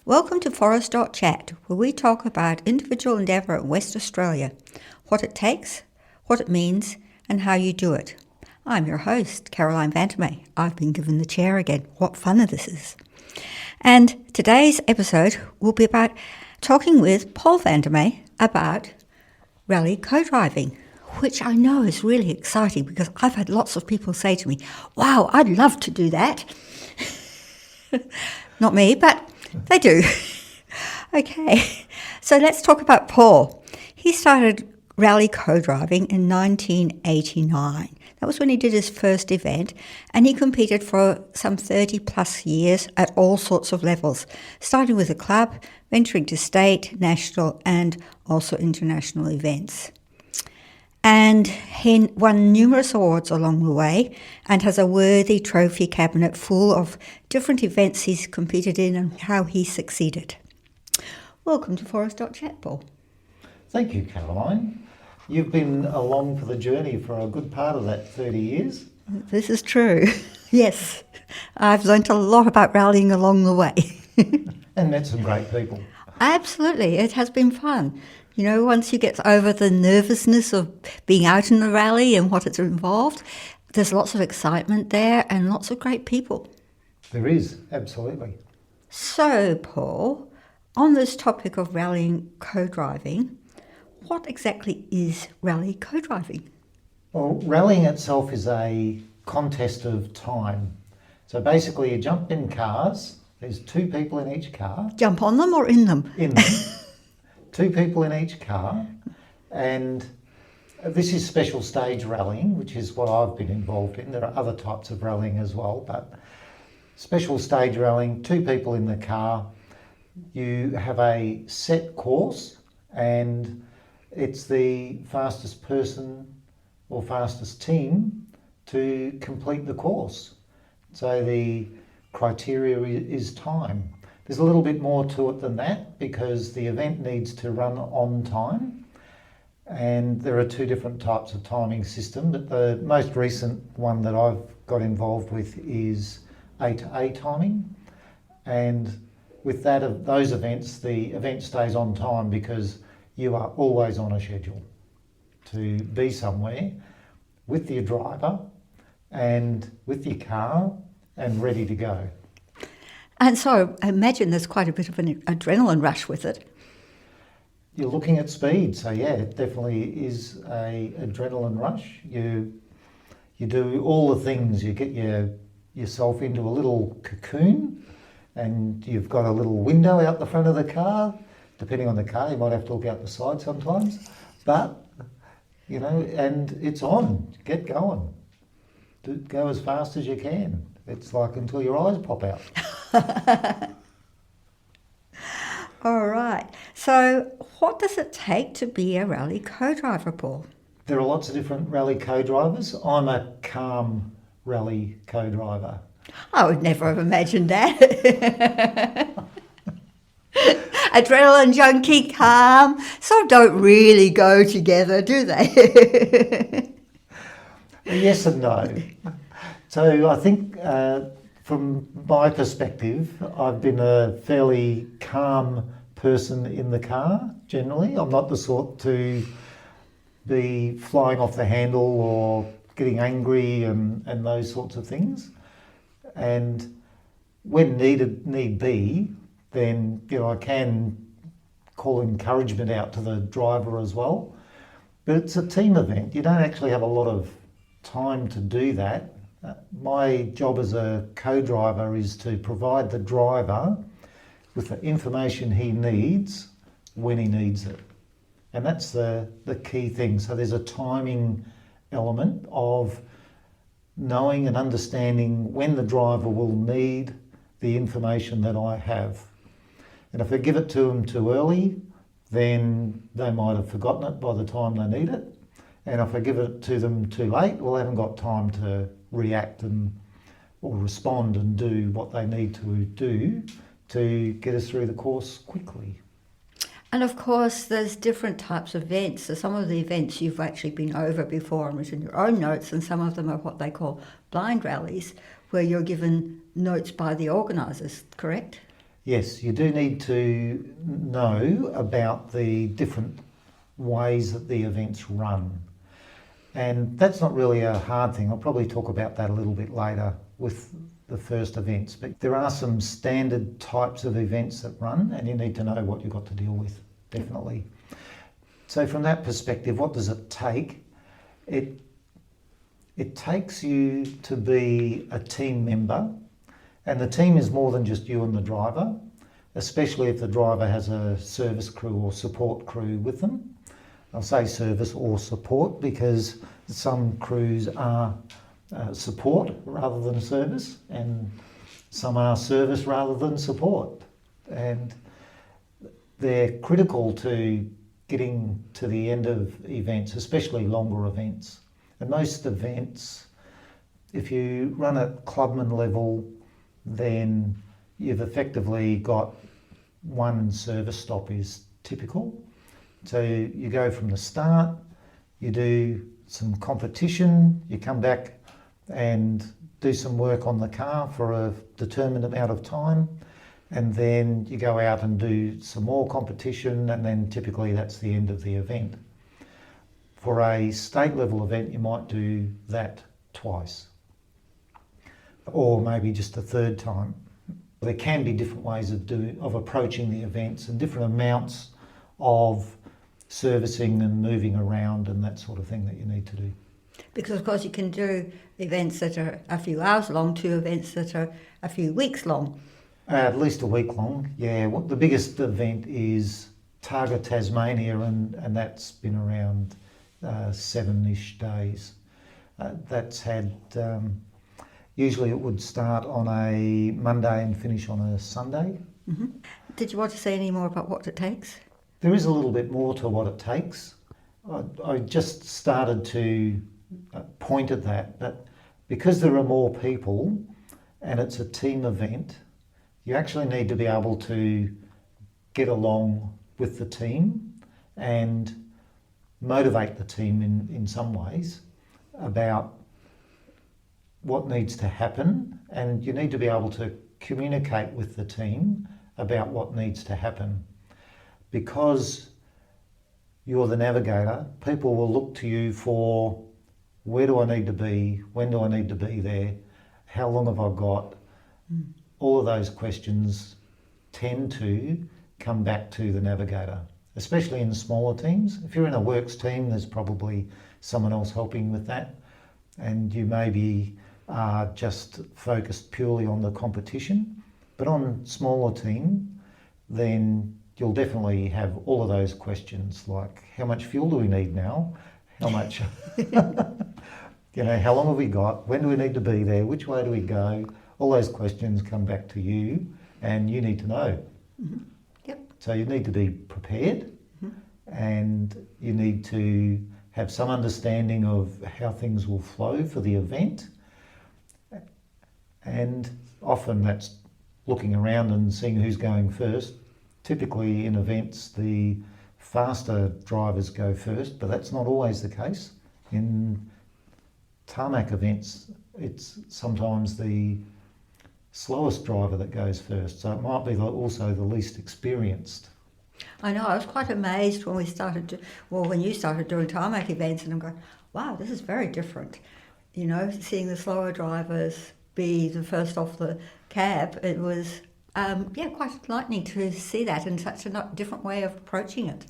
Welcome to Forest.chat, where we talk about individual endeavour in West Australia, what it takes, what it means, and how you do it. I'm your host, Caroline Vantermay. I've been given the chair again. What fun this is. And today's episode will be about talking with Paul Vantermay about rally co-driving, which I know is really exciting because I've had lots of people say to me, wow, I'd love to do that. Not me, but they do. Okay, so let's talk about Paul. He started rally co-driving in 1989. That was when he did his first event, and he competed for some 30 plus years at all sorts of levels, starting with a club, venturing to state, national, and also international events. And he won numerous awards along the way and has a worthy trophy cabinet full of different events he's competed in and how he succeeded. Welcome to Forest.chat, Paul. Thank you, Caroline. You've been along for the journey for a good part of that 30 years. This is true. Yes, I've learnt a lot about rallying along the way. And met some great people. Absolutely, it has been fun. You know, once you get over the nervousness of being out in the rally and what it's involved, there's lots of excitement there and lots of great people. There is, absolutely. So, Paul, on this topic of rallying co-driving, what exactly is rally co-driving? Well, rallying itself is a contest of time. So basically you jump in cars, there's two people in each car. Jump on them or in them? In them. Two people in each car, and this is special stage rallying, which is what I've been involved in. There are other types of rallying as well, but special stage rallying, two people in the car, you have a set course, and it's the fastest person or fastest team to complete the course. So the criteria is time. There's a little bit more to it than that because the event needs to run on time, and there are two different types of timing system, but the most recent one that I've got involved with is A to A timing, and with that of those events, the event stays on time because you are always on a schedule to be somewhere with your driver and with your car and ready to go. And so I imagine there's quite a bit of an adrenaline rush with it. You're looking at speed, so yeah, it definitely is a adrenaline rush. You do all the things. You get yourself into a little cocoon, and you've got a little window out the front of the car. Depending on the car, you might have to look out the side sometimes. But, you know, and it's on. Get going. Go as fast as you can. It's like until your eyes pop out. All right. So what does it take to be a rally co-driver, Paul? There are lots of different rally co-drivers. I'm a calm rally co-driver. I would never have imagined that. Adrenaline junkie, calm, sort of don't really go together, do they? Yes and no. So I think from my perspective, I've been a fairly calm person in the car, generally. I'm not the sort to be flying off the handle or getting angry and those sorts of things. And when need be, then, you know, I can call encouragement out to the driver as well. But it's a team event. You don't actually have a lot of time to do that. My job as a co-driver is to provide the driver with the information he needs when he needs it. And that's the key thing. So there's a timing element of knowing and understanding when the driver will need the information that I have. And if I give it to them too early, then they might have forgotten it by the time they need it. And if I give it to them too late, well, they haven't got time to react or respond and do what they need to do to get us through the course quickly. And of course, there's different types of events. So some of the events you've actually been over before and written your own notes, and some of them are what they call blind rallies, where you're given notes by the organisers, correct? Yes, you do need to know about the different ways that the events run. And that's not really a hard thing. I'll probably talk about that a little bit later with the first events. But there are some standard types of events that run, and you need to know what you've got to deal with, definitely. So from that perspective, what does it take? It takes you to be a team member, and the team is more than just you and the driver, especially if the driver has a service crew or support crew with them. I'll say service or support because some crews are support rather than service, and some are service rather than support. And they're critical to getting to the end of events, especially longer events. And most events, if you run at clubman level, then you've effectively got one service stop is typical. So you go from the start, you do some competition, you come back and do some work on the car for a determined amount of time, and then you go out and do some more competition, and then typically that's the end of the event. For a state level event, you might do that twice, or maybe just a third time. There can be different ways of approaching the events and different amounts of servicing and moving around and that sort of thing that you need to do. Because of course you can do events that are a few hours long to events that are a few weeks long. At least a week long, yeah. The biggest event is Targa Tasmania, and that's been around 7-ish days. That's had, usually it would start on a Monday and finish on a Sunday. Mm-hmm. Did you want to say any more about what it takes? There is a little bit more to what it takes. I just started to point at that, but because there are more people and it's a team event, you actually need to be able to get along with the team and motivate the team in some ways about what needs to happen, and you need to be able to communicate with the team about what needs to happen. Because you're the navigator, people will look to you for where do I need to be, when do I need to be there, how long have I got? All of those questions tend to come back to the navigator, especially in smaller teams. If you're in a works team, there's probably someone else helping with that, and you maybe are just focused purely on the competition. But on smaller team, then you'll definitely have all of those questions like, how much fuel do we need now? How much, how long have we got? When do we need to be there? Which way do we go? All those questions come back to you, and you need to know. Mm-hmm. Yep. So you need to be prepared, and you need to have some understanding of how things will flow for the event. And often that's looking around and seeing who's going first. Typically in events, the faster drivers go first, but that's not always the case. In tarmac events, it's sometimes the slowest driver that goes first, so it might be also the least experienced. I know, I was quite amazed when when you started doing tarmac events, and I'm going, wow, this is very different. Seeing the slower drivers be the first off the cab, it was quite enlightening to see that in such a different way of approaching it.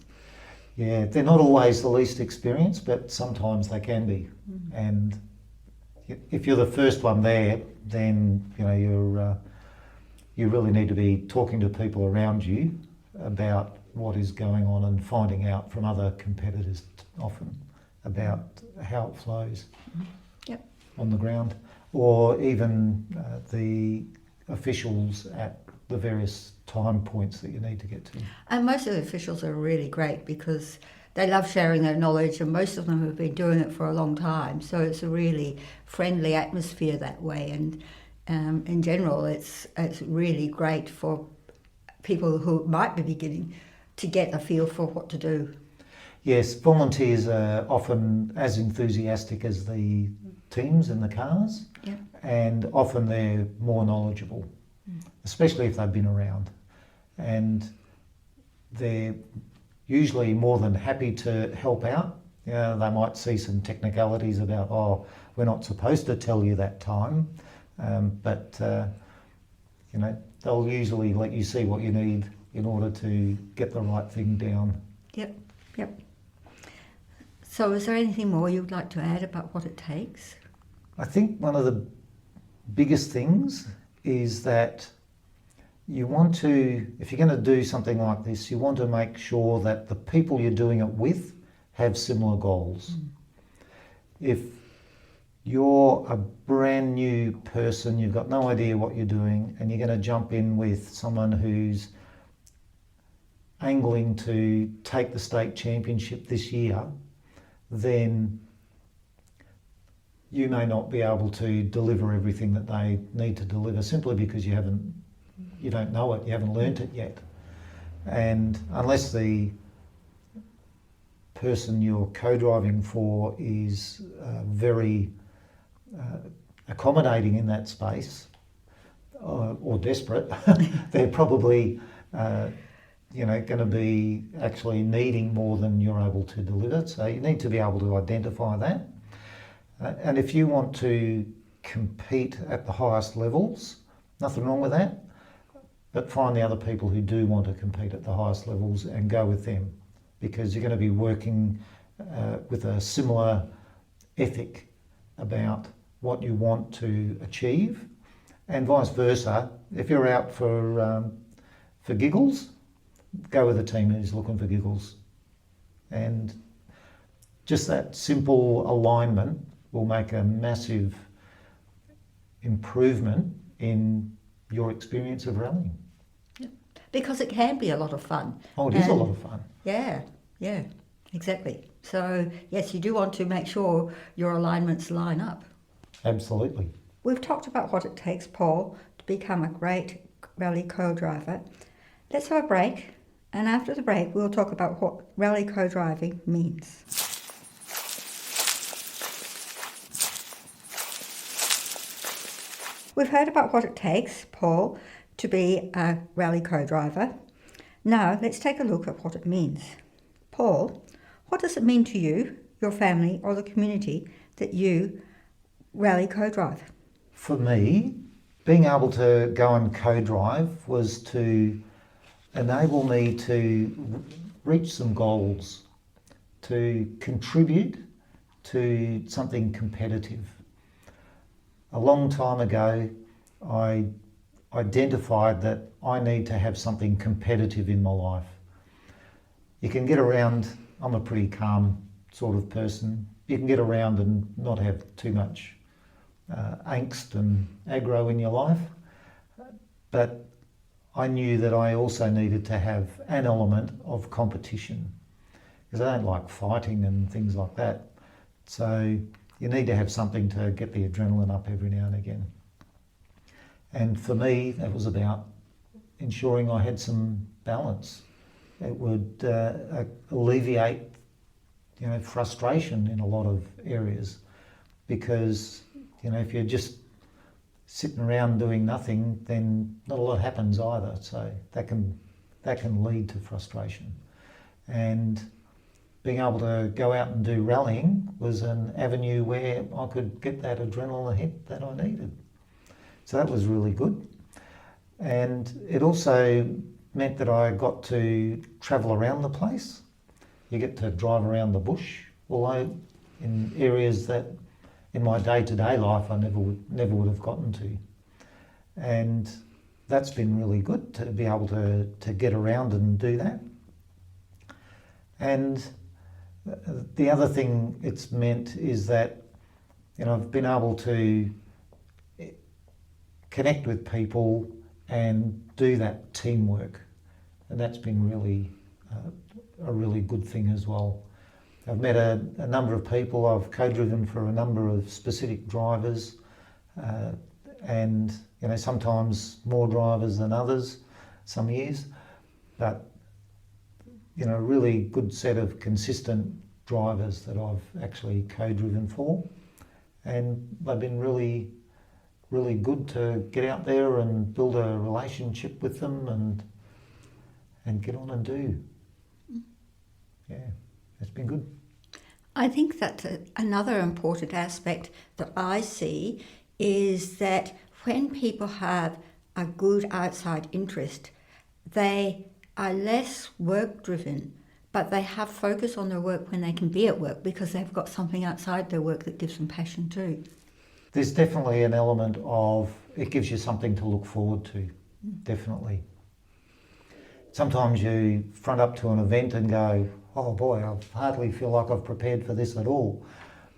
Yeah, they're not always the least experienced, but sometimes they can be. And if you're the first one there, then you really need to be talking to people around you about what is going on and finding out from other competitors often about how it flows on the ground, or even the officials at the various time points that you need to get to. And most of the officials are really great because they love sharing their knowledge, and most of them have been doing it for a long time. So it's a really friendly atmosphere that way. And in general, it's really great for people who might be beginning to get a feel for what to do. Yes, volunteers are often as enthusiastic as the teams in the cars, and often they're more knowledgeable, especially if they've been around. and they're usually more than happy to help out. You know, they might see some technicalities about, oh, we're not supposed to tell you that time, but you know, they'll usually let you see what you need in order to get the right thing down. Yep, yep. So is there anything more you'd like to add about what it takes? I think one of the biggest things is that you want to, if you're going to do something like this, you want to make sure that the people you're doing it with have similar goals. If you're a brand new person, you've got no idea what you're doing, and you're going to jump in with someone who's angling to take the state championship this year, then you may not be able to deliver everything that they need to deliver simply because you don't know it, you haven't learnt it yet. And unless the person you're co-driving for is very accommodating in that space or desperate, they're probably going to be actually needing more than you're able to deliver. So you need to be able to identify that. And if you want to compete at the highest levels, nothing wrong with that, but find the other people who do want to compete at the highest levels and go with them, because you're going to be working with a similar ethic about what you want to achieve, and vice versa. If you're out for giggles, go with a team who's looking for giggles. And just that simple alignment will make a massive improvement in your experience of rallying. Yeah. Because it can be a lot of fun. Oh, it is a lot of fun. Yeah, exactly. So, yes, you do want to make sure your alignments line up. Absolutely. We've talked about what it takes, Paul, to become a great rally co-driver. Let's have a break, and after the break, we'll talk about what rally co-driving means. We've heard about what it takes, Paul, to be a rally co-driver. Now, let's take a look at what it means. Paul, what does it mean to you, your family, or the community that you rally co-drive? For me, being able to go and co-drive was to enable me to reach some goals, to contribute to something competitive. A long time ago, I identified that I need to have something competitive in my life. You can get around, I'm a pretty calm sort of person, you can get around and not have too much angst and aggro in your life, but I knew that I also needed to have an element of competition, because I don't like fighting and things like that. So you need to have something to get the adrenaline up every now and again. And for me, that was about ensuring I had some balance. It would alleviate, frustration in a lot of areas, because, if you're just sitting around doing nothing, then not a lot happens either. So that can lead to frustration. And being able to go out and do rallying was an avenue where I could get that adrenaline hit that I needed. So that was really good. And it also meant that I got to travel around the place. You get to drive around the bush, although in areas that in my day-to-day life I never would have gotten to. And that's been really good to be able to get around and do that. And the other thing it's meant is that, I've been able to connect with people and do that teamwork. And that's been really a really good thing as well. I've met a number of people. I've co-driven for a number of specific drivers, and sometimes more drivers than others, some years, but a really good set of consistent drivers that I've actually co-driven for, and they've been really, really good to get out there and build a relationship with them, and and get on and do. Yeah, it's been good. I think that another important aspect that I see is that when people have a good outside interest, they are less work driven, but they have focus on their work when they can be at work because they've got something outside their work that gives them passion too. There's definitely an element of it gives you something to look forward to, definitely. Sometimes you front up to an event and go, oh boy, I hardly feel like I've prepared for this at all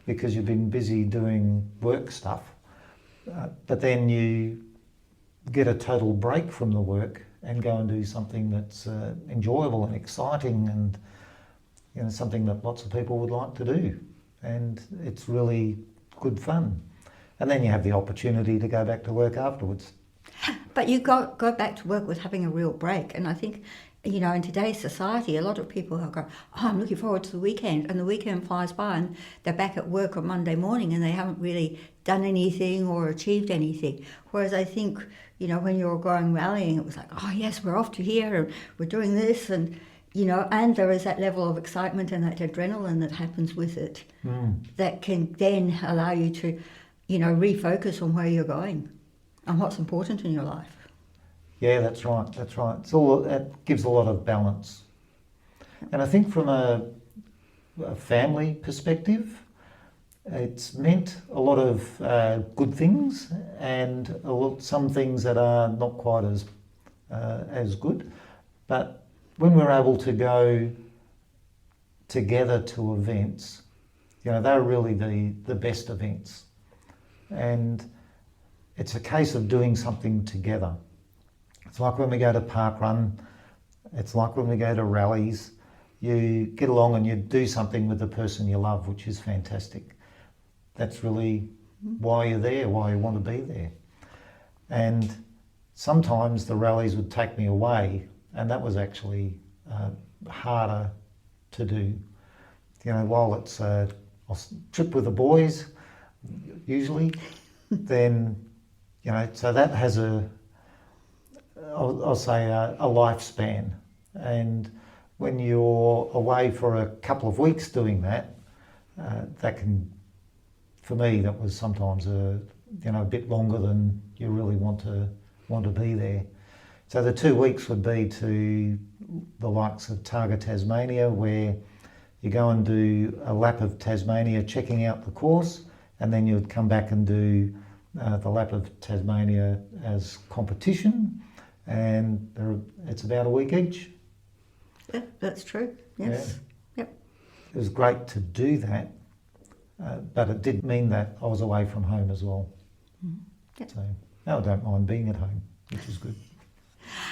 because you've been busy doing work stuff. But then you get a total break from the work and go and do something that's enjoyable and exciting and something that lots of people would like to do. And it's really good fun. And then you have the opportunity to go back to work afterwards. But you go back to work with having a real break. And I think, in today's society, a lot of people are going, oh, I'm looking forward to the weekend. And the weekend flies by and they're back at work on Monday morning and they haven't really done anything or achieved anything. Whereas I think, when you were going rallying, it was like, oh, yes, we're off to here and we're doing this. And, and there is that level of excitement and that adrenaline that happens with it that can then allow you to, refocus on where you're going and what's important in your life. Yeah, that's right. It gives a lot of balance. And I think from a family perspective, it's meant a lot of good things and some things that are not quite as good. But when we're able to go together to events, they're really the best events. And it's a case of doing something together. It's like when we go to park run, it's like when we go to rallies, you get along and you do something with the person you love, which is fantastic. That's really why you're there, why you want to be there. And sometimes the rallies would take me away, and that was actually harder to do. While it's a trip with the boys, usually, then, so that has I'll say a lifespan. And when you're away for a couple of weeks doing that, that can, for me, that was sometimes a bit longer than you really want to be there. So the 2 weeks would be to the likes of Targa Tasmania, where you go and do a lap of Tasmania, checking out the course, and then you would come back and do the lap of Tasmania as competition, and it's about a week each. Yeah, that's true. Yes. Yeah. Yep. It was great to do that, but it did mean that I was away from home as well. Yep. So now I don't mind being at home, which is good.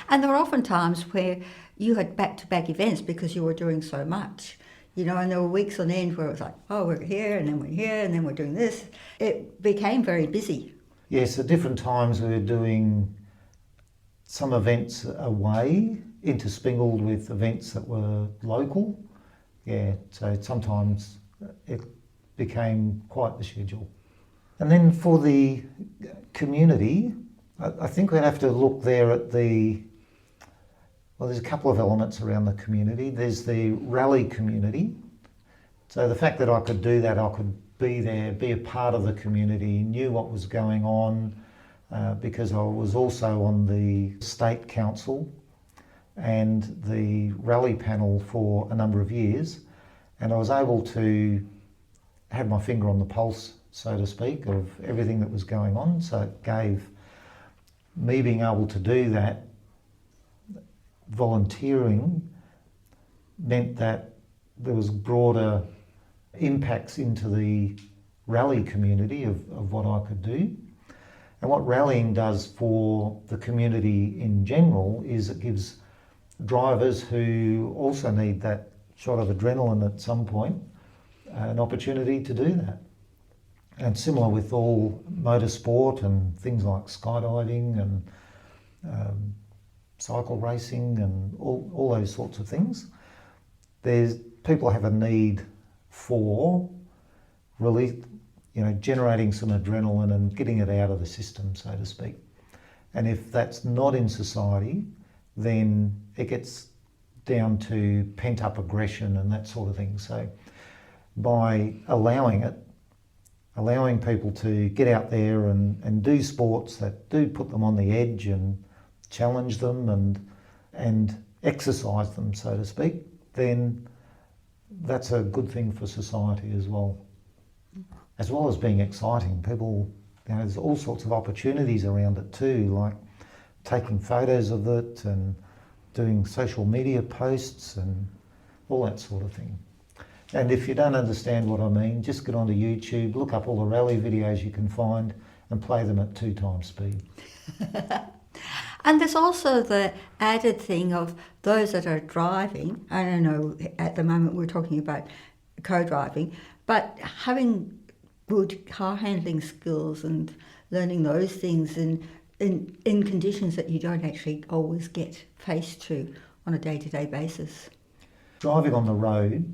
And there were often times where you had back-to-back events because you were doing so much. And there were weeks on end where it was like, oh, we're here, and then we're here, and then we're doing this. It became very busy. Yes, at different times we were doing some events away, intersprinkled with events that were local. Yeah, so sometimes it became quite the schedule. And then for the community, I think we'd have to look there at there's a couple of elements around the community. There's the rally community. So the fact that I could do that, I could be there, be a part of the community, knew what was going on, because I was also on the state council and the rally panel for a number of years, and I was able to have my finger on the pulse, so to speak, of everything that was going on. So it gave me being able to do that. Volunteering meant that there was broader impacts into the rally community of what I could do. And what rallying does for the community in general is it gives drivers who also need that shot of adrenaline at some point an opportunity to do that. And similar with all motorsport and things like skydiving and cycle racing and all those sorts of things, people have a need for really, generating some adrenaline and getting it out of the system, so to speak. And if that's not in society, then it gets down to pent up aggression and that sort of thing. So by allowing people to get out there and do sports that do put them on the edge and challenge them and exercise them, so to speak, then that's a good thing for society as well. As well as being exciting, people, there's all sorts of opportunities around it too, like taking photos of it and doing social media posts and all that sort of thing. And if you don't understand what I mean, just get onto YouTube, look up all the rally videos you can find and play them at 2 times speed. And there's also the added thing of those that are driving. I don't know, at the moment we're talking about co-driving, but having good car handling skills and learning those things in conditions that you don't actually always get faced to on a day-to-day basis. Driving on the road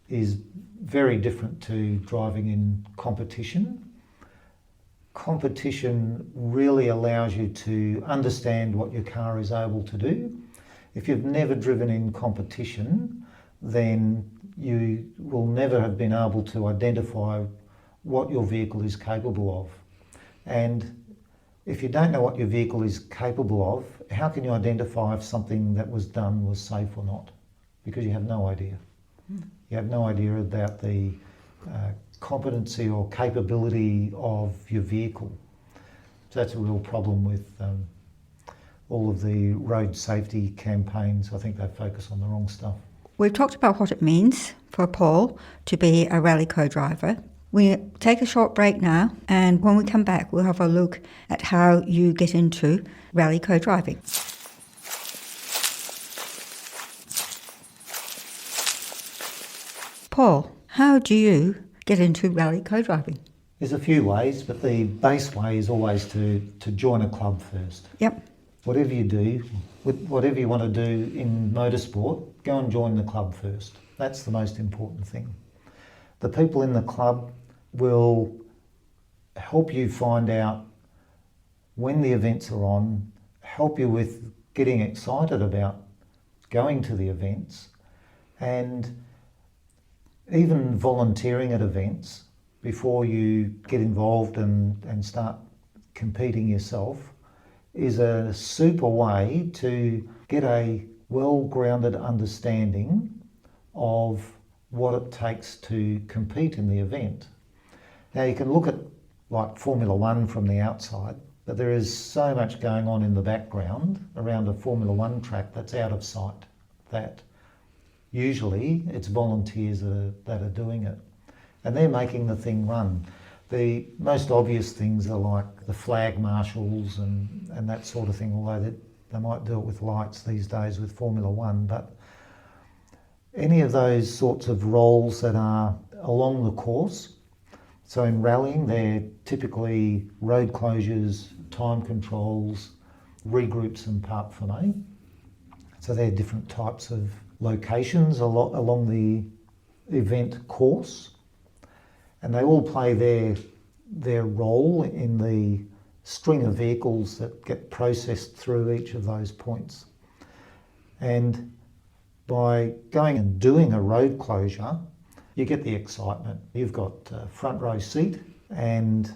is very different to driving in competition. Competition really allows you to understand what your car is able to do. If you've never driven in competition, then you will never have been able to identify what your vehicle is capable of. And if you don't know what your vehicle is capable of, how can you identify if something that was done was safe or not? Because you have no idea. You have no idea about the competency or capability of your vehicle. So that's a real problem with all of the road safety campaigns. I think they focus on the wrong stuff. We've talked about what it means for Paul to be a rally co-driver. We take a short break now, and when we come back, we'll have a look at how you get into rally co-driving. Paul, how do you get into rally co-driving? There's a few ways, but the base way is always to join a club first. Yep. Whatever you do, whatever you want to do in motorsport, go and join the club first. That's the most important thing. The people in the club will help you find out when the events are on, help you with getting excited about going to the events, and even volunteering at events before you get involved and start competing yourself is a super way to get a well-grounded understanding of what it takes to compete in the event. Now you can look at like Formula One from the outside, but there is so much going on in the background around a Formula One track that's out of sight, that usually it's volunteers that are doing it. And they're making the thing run. The most obvious things are like the flag marshals and that sort of thing, although they might do it with lights these days with Formula One, but any of those sorts of roles that are along the course. So in rallying, they're typically road closures, time controls, regroups and part finale. So they're different types of locations along the event course, and they all play their role in the string of vehicles that get processed through each of those points. And by going and doing a road closure, you get the excitement. You've got a front row seat and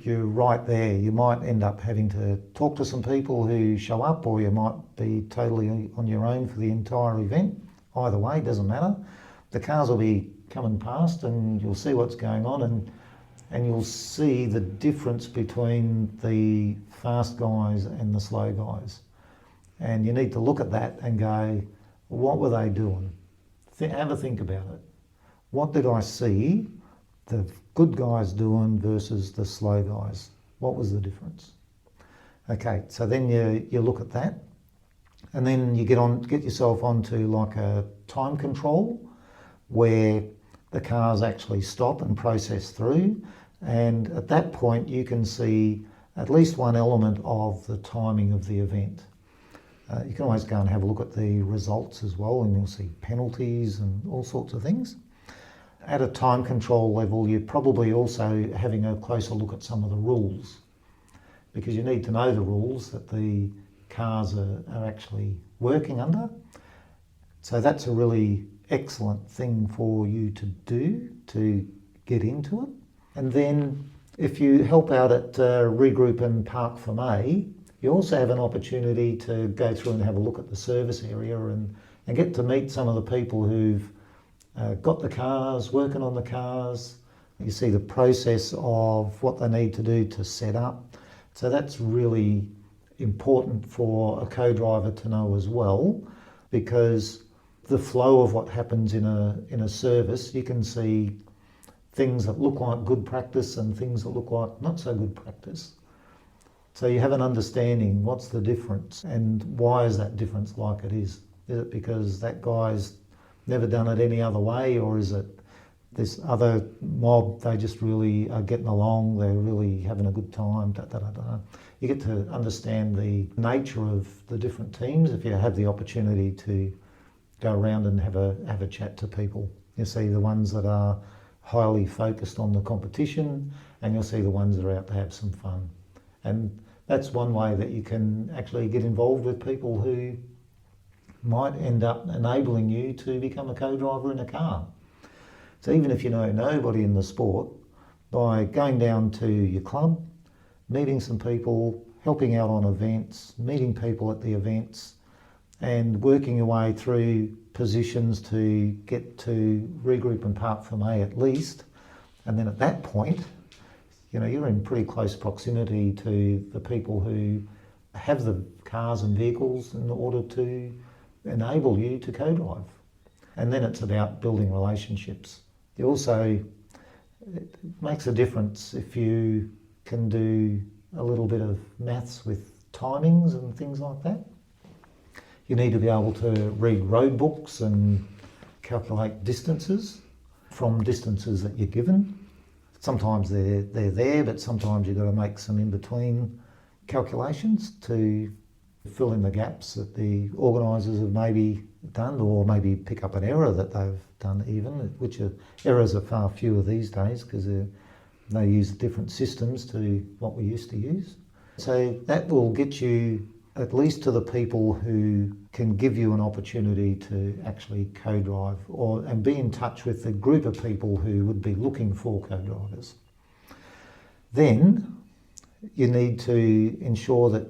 you're right there. You might end up having to talk to some people who show up, or you might be totally on your own for the entire event. Either way, doesn't matter. The cars will be coming past and you'll see what's going on, and you'll see the difference between the fast guys and the slow guys. And you need to look at that and go, what were they doing? Have a think about it. What did I see the good guys doing versus the slow guys? What was the difference? Okay, so then you look at that, and then you get yourself onto like a time control where the cars actually stop and process through, and at that point you can see at least one element of the timing of the event. You can always go and have a look at the results as well, and you'll see penalties and all sorts of things. At a time control level, you're probably also having a closer look at some of the rules, because you need to know the rules that the cars are actually working under. So that's a really excellent thing for you to do, to get into it. And then if you help out at Regroup and Park for May, you also have an opportunity to go through and have a look at the service area and get to meet some of the people who've got the cars, working on the cars. You see the process of what they need to do to set up. So that's really important for a co-driver to know as well, because the flow of what happens in a service, you can see things that look like good practice and things that look like not so good practice. So you have an understanding what's the difference and why is that difference like it is. Is it because that guy's never done it any other way, or is it this other mob, they just really are getting along, they're really having a good time, da, da, da, da. You get to understand the nature of the different teams if you have the opportunity to go around and have a chat to people. You see the ones that are highly focused on the competition, and you'll see the ones that are out to have some fun. And that's one way that you can actually get involved with people who might end up enabling you to become a co-driver in a car. So even if you know nobody in the sport, by going down to your club, meeting some people, helping out on events, meeting people at the events, and working your way through positions to get to Regroup and Park for May at least, and then at that point, you know, you're in pretty close proximity to the people who have the cars and vehicles in order to enable you to co-drive. And then it's about building relationships. It makes a difference if you can do a little bit of maths with timings and things like that. You need to be able to read road books and calculate distances from distances that you're given. Sometimes they're there, but sometimes you've got to make some in-between calculations to fill in the gaps that the organisers have maybe done, or maybe pick up an error that they've done even, which errors are far fewer these days because they use different systems to what we used to use. So that will get you at least to the people who can give you an opportunity to actually co-drive and be in touch with the group of people who would be looking for co-drivers. Then you need to ensure that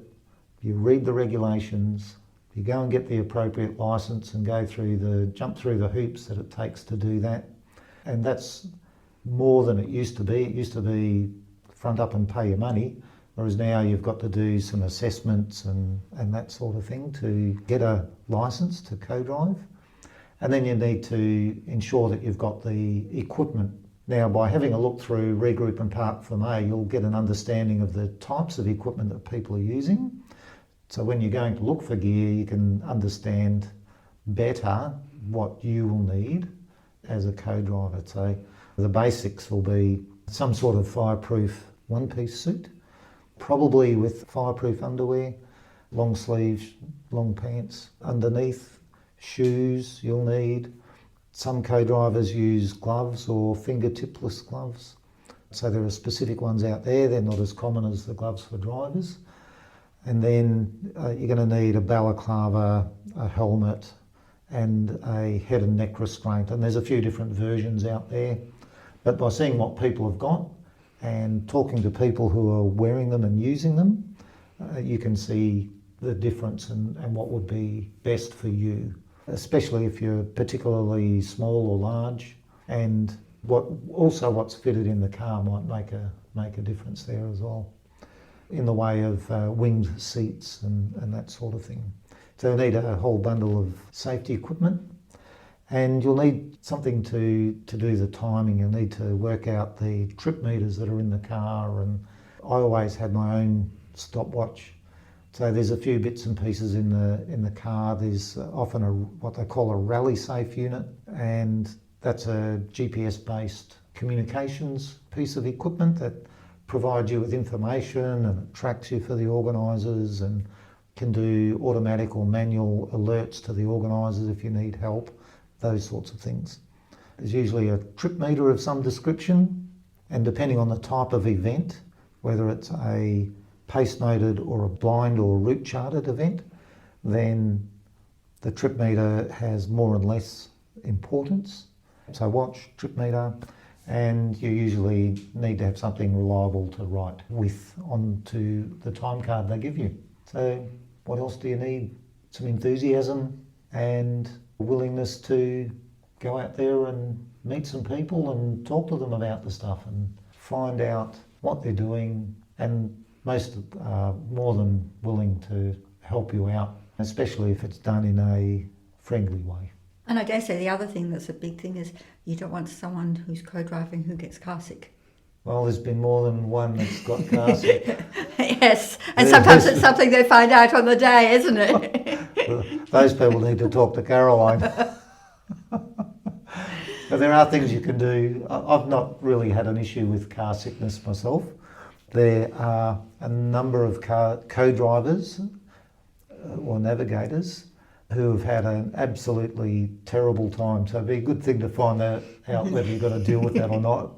you read the regulations, you go and get the appropriate licence and jump through the hoops that it takes to do that. And that's more than it used to be. It used to be front up and pay your money, whereas now you've got to do some assessments and that sort of thing to get a licence to co-drive. And then you need to ensure that you've got the equipment. Now, by having a look through Regroup and Park for May, you'll get an understanding of the types of equipment that people are using. So when you're going to look for gear, you can understand better what you will need as a co-driver. So the basics will be some sort of fireproof one-piece suit, probably with fireproof underwear, long sleeves, long pants underneath, shoes you'll need. Some co-drivers use gloves or fingertipless gloves. So there are specific ones out there. They're not as common as the gloves for drivers. And then you're going to need a balaclava, a helmet, and a head and neck restraint. And there's a few different versions out there. But by seeing what people have got and talking to people who are wearing them and using them, you can see the difference and what would be best for you, especially if you're particularly small or large. And what's fitted in the car might make a difference there as well, in the way of winged seats and that sort of thing. So you need a whole bundle of safety equipment, and you'll need something to do the timing. You'll need to work out the trip meters that are in the car, and I always had my own stopwatch. So there's a few bits and pieces in the car. There's often what they call a rally safe unit, and that's a GPS-based communications piece of equipment that provides you with information, and it tracks you for the organisers and can do automatic or manual alerts to the organisers if you need help, those sorts of things. There's usually a trip meter of some description, and depending on the type of event, whether it's a pace noted or a blind or route charted event, then The trip meter has more and less importance. So watch, trip meter, and you usually need to have something reliable to write with onto the time card they give you. So what else do you need? Some enthusiasm and willingness to go out there and meet some people and talk to them about the stuff and find out what they're doing, and most are more than willing to help you out, especially if it's done in a friendly way. And I dare say the other thing that's a big thing is you don't want someone who's co-driving who gets car sick. Well, there's been more than one that's got car sick. Yes, and sometimes it's something they find out on the day, isn't it? Those people need to talk to Caroline. But there are things you can do. I've not really had an issue with car sickness myself. There are a number of co-drivers or navigators who have had an absolutely terrible time. So it'd be a good thing to find out whether you've got to deal with that or not.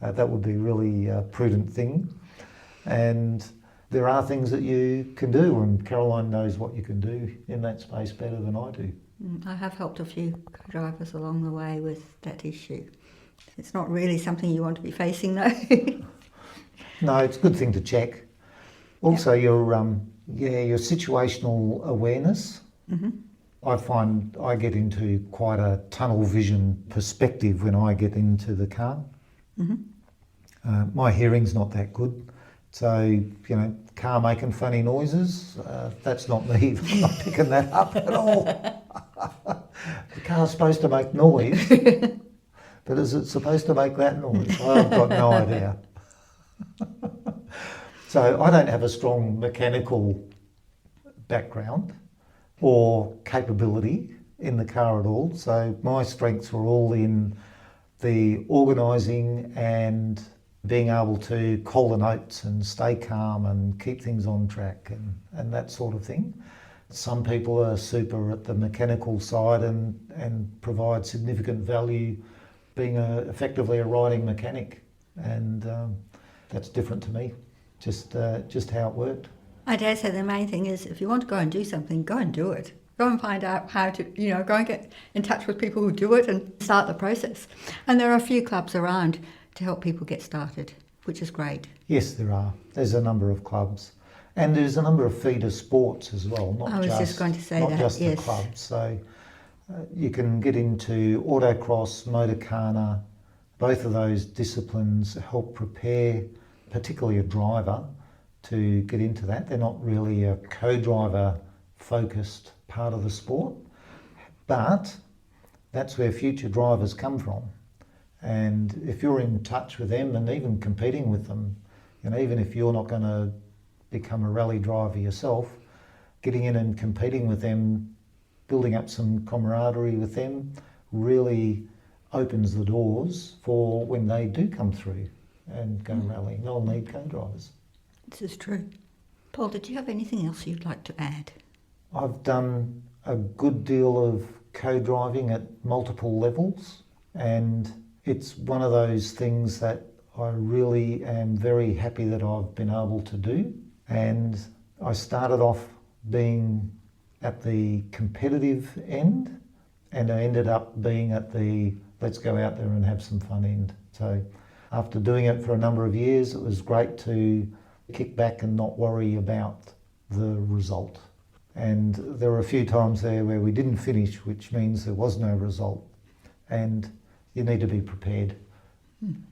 That would be really a prudent thing. And there are things that you can do, and Caroline knows what you can do in that space better than I do. I have helped a few co-drivers along the way with that issue. It's not really something you want to be facing though. No, it's a good thing to check. Also, your situational awareness. Mm-hmm. I find I get into quite a tunnel vision perspective when I get into the car. Mm-hmm. My hearing's not that good. So, car making funny noises, that's not me. I'm not picking that up at all. The car's supposed to make noise, but is it supposed to make that noise? I've got no idea. So I don't have a strong mechanical background or capability in the car at all. So my strengths were all in the organising and being able to call the notes and stay calm and keep things on track and that sort of thing. Some people are super at the mechanical side and provide significant value being effectively a riding mechanic, and that's different to me, just how it worked. I dare say the main thing is if you want to go and do something, go and do it. Go and find out how to, go and get in touch with people who do it and start the process. And there are a few clubs around to help people get started, which is great. Yes, there are. There's a number of clubs. And there's a number of feeder sports as well, not just the clubs. So you can get into autocross, motorcana. Both of those disciplines help prepare, particularly a driver, to get into that. They're not really a co-driver focused part of the sport, but that's where future drivers come from. And if you're in touch with them and even competing with them, even if you're not going to become a rally driver yourself, getting in and competing with them, building up some camaraderie with them, really opens the doors for when they do come through and go rallying. They'll need co-drivers. This is true. Paul, did you have anything else you'd like to add? I've done a good deal of co-driving at multiple levels, and it's one of those things that I really am very happy that I've been able to do. And I started off being at the competitive end, and I ended up being at the let's go out there and have some fun end. So after doing it for a number of years, it was great to kick back and not worry about the result. And there were a few times there where we didn't finish, which means there was no result. And you need to be prepared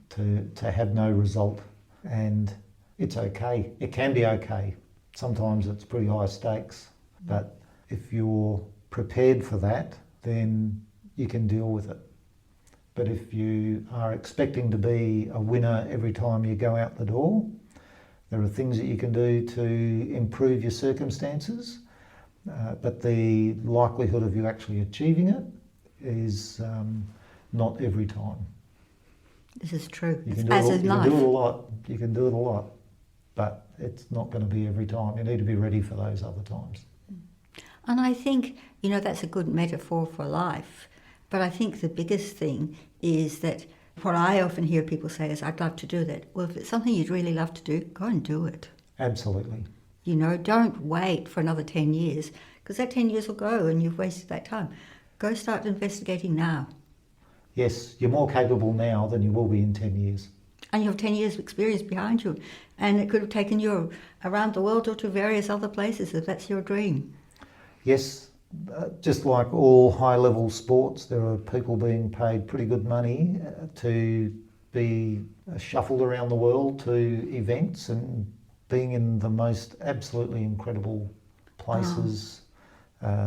to have no result. And it's okay. It can be okay. Sometimes it's pretty high stakes, but if you're prepared for that, then you can deal with it. But if you are expecting to be a winner every time you go out the door, there are things that you can do to improve your circumstances, but the likelihood of you actually achieving it is not every time. This is true. You can do it a lot, but it's not going to be every time. You need to be ready for those other times. And I think, that's a good metaphor for life. But I think the biggest thing is that what I often hear people say is, I'd love to do that. Well, if it's something you'd really love to do, go and do it. Absolutely. Don't wait for another 10 years, Because that 10 years will go and you've wasted that time. Go start investigating now. Yes, you're more capable now than you will be in 10 years. And you have 10 years of experience behind you. And it could have taken you around the world or to various other places if that's your dream. Yes, just like all high-level sports, there are people being paid pretty good money to be shuffled around the world to events and being in the most absolutely incredible places,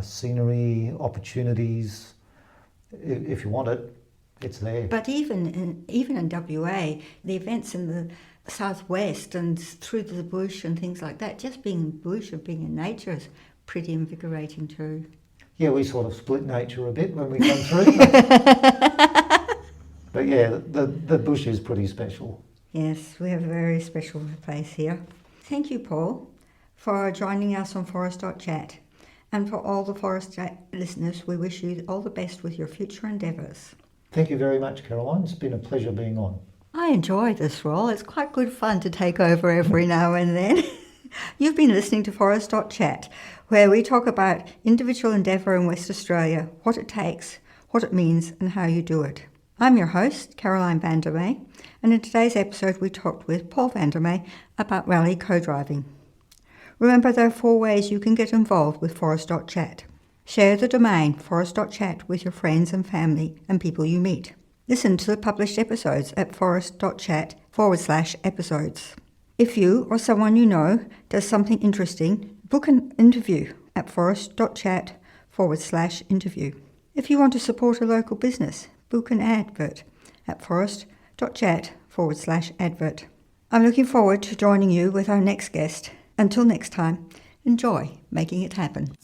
scenery, opportunities. If you want it, it's there. But even in WA, the events in the southwest and through the bush and things like that, just being in bush and being in nature is pretty invigorating too. Yeah, we sort of split nature a bit when we come through. But yeah, the bush is pretty special. Yes, we have a very special place here. Thank you, Paul, for joining us on Forest.chat. And for all the Forest Chat listeners, we wish you all the best with your future endeavours. Thank you very much, Caroline. It's been a pleasure being on. I enjoy this role. It's quite good fun to take over every now and then. You've been listening to Forest.chat, where we talk about individual endeavour in West Australia, what it takes, what it means and how you do it. I'm your host, Caroline van der May, and in today's episode we talked with Paul van der May about rally co-driving. Remember, there are 4 ways you can get involved with Forest.chat. Share the domain forest.chat with your friends and family and people you meet. Listen to the published episodes at forest.chat/episodes. If you or someone you know does something interesting, book an interview at forest.chat/interview. If you want to support a local business, book an advert at forest.chat/advert. I'm looking forward to joining you with our next guest. Until next time, enjoy making it happen.